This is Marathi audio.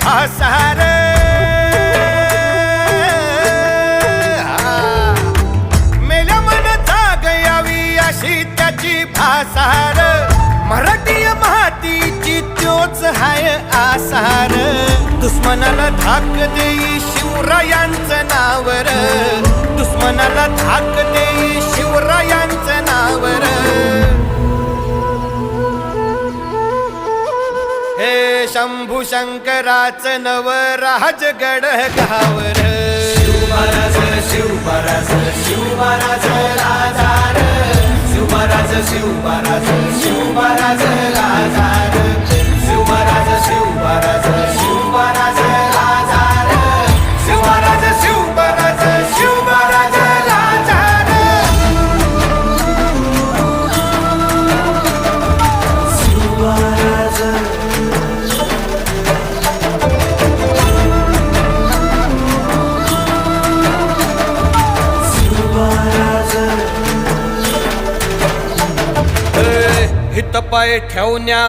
भासार मेल्या मन जाग यावी अशी त्याची भासार मराठी मातीची त्योच हाय आसार दुश्मनाला धाक देई शिवरायांचं नावर दुश्मनाला धाक देई शिवरायांचं नावर हे शंभू शंकराचं नव राजगड गावर शिवमहाराज शिवमहाराज शिवमहाराज राजार शिवमहाराज शिवमहाराज शिवमहाराज राजार शिवमहाराज शिवमहाराज शिवमहाराज राजार शिवमहाराज शिवमहाराज शिवमहाराज राजार शिवमहाराज हित पाय ठेवण्या